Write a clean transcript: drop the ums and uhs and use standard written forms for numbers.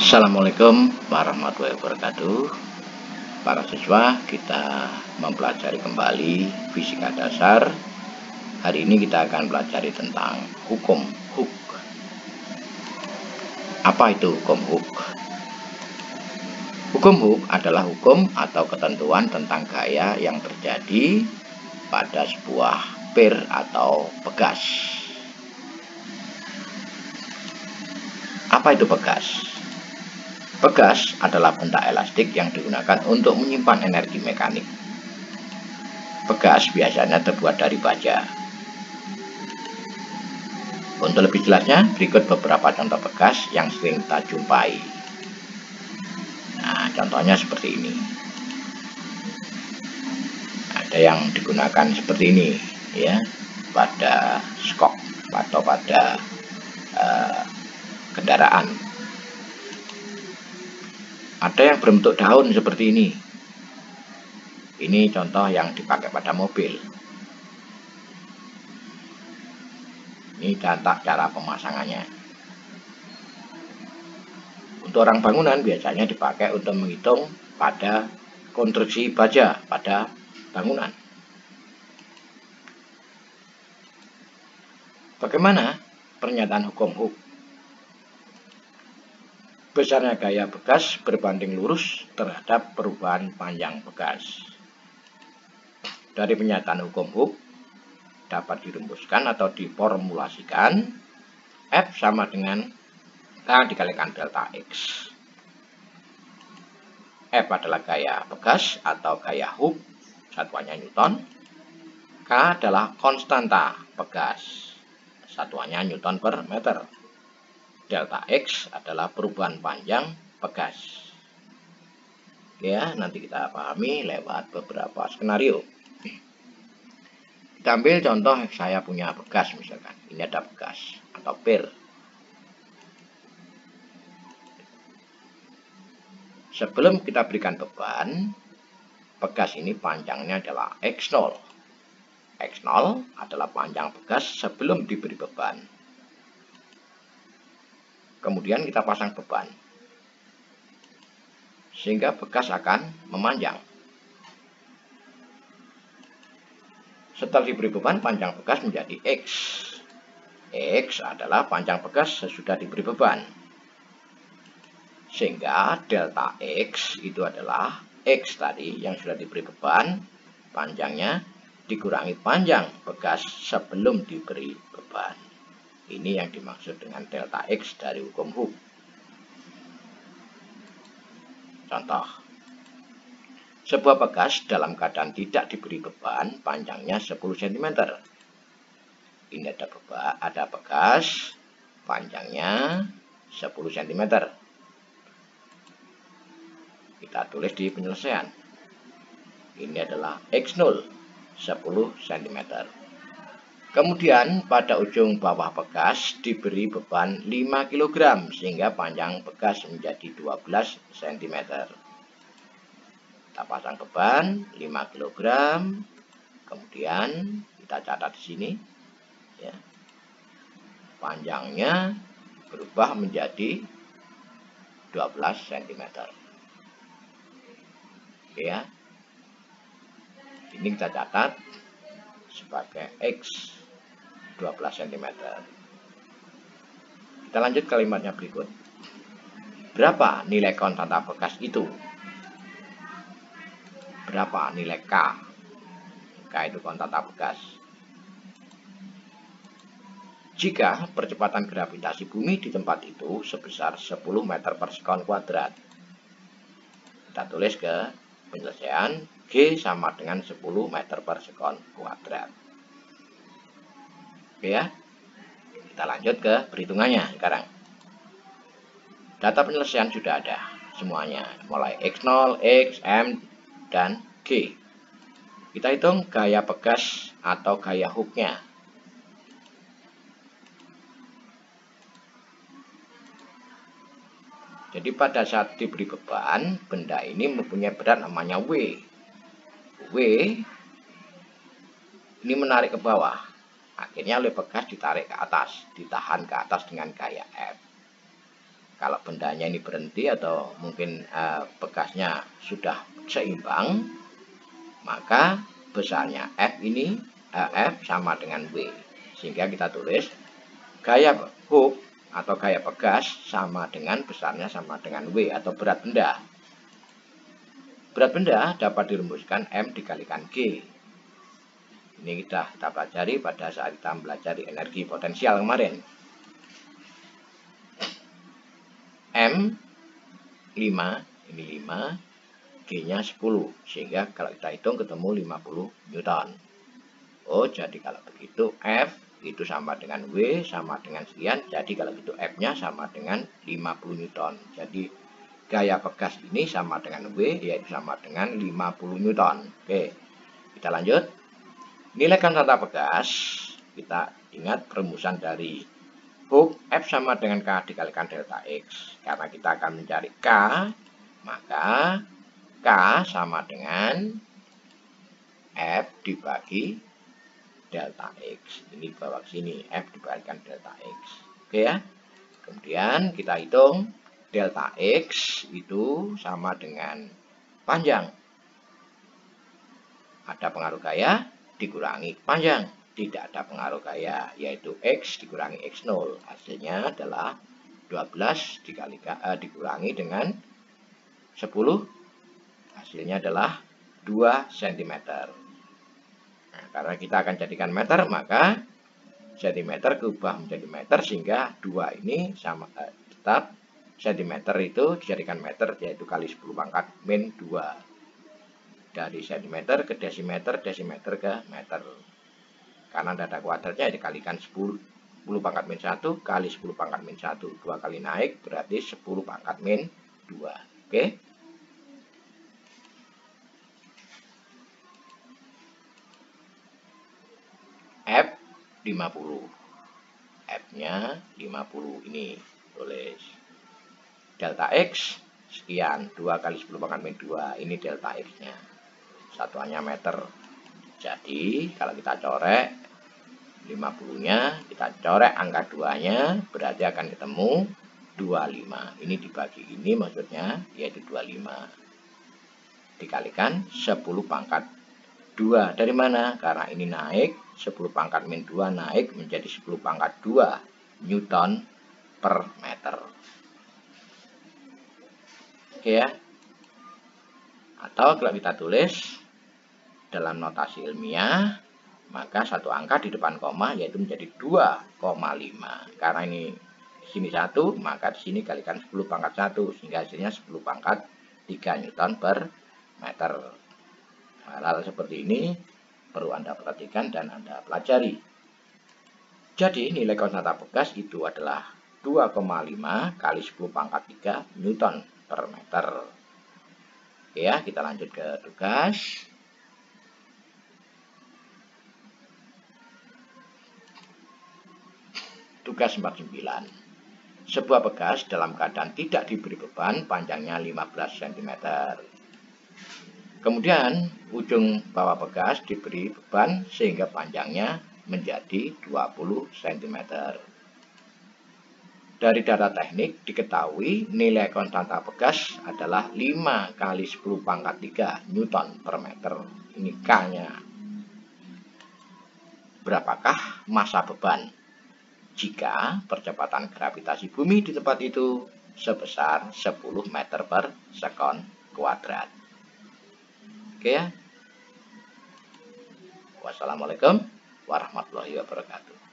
Assalamualaikum warahmatullahi wabarakatuh. Para siswa, kita mempelajari kembali fisika dasar. Hari ini kita akan pelajari tentang hukum Hooke. Apa itu hukum Hooke? Hukum Hooke adalah hukum atau ketentuan tentang gaya yang terjadi pada sebuah pir atau pegas. Apa itu pegas? Pegas adalah benda elastik yang digunakan untuk menyimpan energi mekanik. Pegas biasanya terbuat dari baja. Untuk lebih jelasnya, berikut beberapa contoh pegas yang sering kita jumpai. Nah, contohnya seperti ini. Ada yang digunakan seperti ini, ya, pada skok atau pada kendaraan. Ada yang berbentuk daun seperti ini. Ini contoh yang dipakai pada mobil. Ini contoh cara pemasangannya. Untuk orang bangunan biasanya dipakai untuk menghitung pada konstruksi baja pada bangunan. Bagaimana pernyataan hukum Hooke? Besarnya gaya bekas berbanding lurus terhadap perubahan panjang bekas. Dari pernyataan hukum Hooke dapat dirumuskan atau diformulasikan F sama dengan K dikalikan delta X. F adalah gaya bekas atau gaya Hooke, satuannya Newton. K adalah konstanta bekas, satuannya Newton per meter. Delta X adalah perubahan panjang bekas. Ya, nanti kita pahami lewat beberapa skenario. Kita ambil contoh, saya punya bekas misalkan. Ini ada bekas atau pir. Sebelum kita berikan beban, bekas ini panjangnya adalah X0. X0 adalah panjang bekas sebelum diberi beban. Kemudian kita pasang beban, sehingga bekas akan memanjang. Setelah diberi beban, panjang bekas menjadi X. X adalah panjang bekas sesudah diberi beban. Sehingga delta X itu adalah X tadi yang sudah diberi beban, panjangnya dikurangi panjang bekas sebelum diberi beban. Ini yang dimaksud dengan delta X dari hukum Hooke. Contoh, sebuah bekas dalam keadaan tidak diberi beban panjangnya 10 cm. Ini ada bekas panjangnya 10 cm. Kita tulis di penyelesaian. Ini adalah X0, 10 cm. Kemudian pada ujung bawah bekas diberi beban 5 kg sehingga panjang bekas menjadi 12 cm. Kita pasang beban 5 kg. Kemudian kita catat di sini, ya. Panjangnya berubah menjadi 12 cm. Oke, ya. Ini kita catat sebagai X 12 cm. Kita lanjut kalimatnya berikut. Berapa nilai konstanta bekas itu? Berapa nilai K? K itu konstanta bekas. Jika percepatan gravitasi bumi di tempat itu sebesar 10 meter per sekon kuadrat. Kita tulis ke penyelesaian, G sama dengan 10 meter per sekon kuadrat. Oke, ya. Kita lanjut ke perhitungannya sekarang. Data penyelesaian sudah ada semuanya, mulai X0, X, M, dan G. Kita hitung gaya bekas atau gaya Hooke-nya. Jadi pada saat diberi beban, benda ini mempunyai berat namanya W. W ini menarik ke bawah. Akhirnya oleh bekas ditarik ke atas, ditahan ke atas dengan gaya F. Kalau bendanya ini berhenti atau mungkin bekasnya sudah seimbang, maka besarnya F ini F sama dengan W. Sehingga kita tulis gaya hook atau gaya pegas sama dengan besarnya sama dengan W atau berat benda. Berat benda dapat dirumuskan M dikalikan G. Ini kita pelajari pada saat kita mempelajari energi potensial kemarin. M 5, ini 5, G-nya 10, sehingga kalau kita hitung ketemu 50 Newton. Oh, jadi kalau begitu F itu sama dengan W sama dengan sekian, jadi kalau gitu F-nya sama dengan 50 Newton. Jadi gaya pegas ini sama dengan W, yaitu sama dengan 50 Newton. Oke, kita lanjut. Nilai konstanta pegas, kita ingat perumusan dari hook F sama dengan K dikalikan delta X. Karena kita akan mencari K, maka K sama dengan F dibagi delta X. Ini bawah sini, F dibalikan delta X. Oke ya. Kemudian kita hitung delta X itu sama dengan panjang. Ada pengaruh gaya dikurangi panjang. Tidak ada pengaruh gaya, yaitu X dikurangi X0. Hasilnya adalah 12 dikurangi dengan 10. Hasilnya adalah 2 cm. Nah, karena kita akan jadikan meter, maka cm berubah menjadi meter, sehingga 2 ini sama tetap cm itu dijadikan meter, yaitu kali 10 pangkat min 2. Dari cm ke desimeter, desimeter ke meter. Karena ada kuadratnya dikalikan 10 pangkat min 1 kali 10 pangkat min 1. 2 kali naik berarti 10 pangkat min 2. Oke. F 50. F-nya 50 ini. Tulis. Delta X sekian. 2 kali 10 pangkat min 2. Ini delta X-nya. Satuannya meter. Jadi kalau kita corek 50-nya, kita corek angka 2-nya, berarti akan ketemu 25. Ini dibagi ini maksudnya, yaitu 25. Dikalikan 10 pangkat 2. Dari mana? Karena ini naik, 10 pangkat min 2 naik menjadi 10 pangkat 2 Newton per meter. Oke ya. Atau kalau kita tulis dalam notasi ilmiah, maka satu angka di depan koma yaitu menjadi 2,5. Karena ini di sini 1, maka di sini kalikan 10 pangkat 1 sehingga hasilnya 10 pangkat 3 Newton per meter. Hal-hal seperti ini perlu Anda perhatikan dan Anda pelajari. Jadi nilai konstanta pegas itu adalah 2,5 kali 10 pangkat 3 Newton per meter. Oke ya, kita lanjut ke tugas. Tugas 49. Sebuah pegas dalam keadaan tidak diberi beban panjangnya 15 cm. Kemudian ujung bawah pegas diberi beban sehingga panjangnya menjadi 20 cm. Dari data teknik diketahui nilai konstanta pegas adalah 5 kali 10 pangkat 3 Newton per meter. Ini K-nya. Berapakah massa beban jika percepatan gravitasi bumi di tempat itu sebesar 10 meter per sekon kuadrat? Oke ya. Wassalamualaikum warahmatullahi wabarakatuh.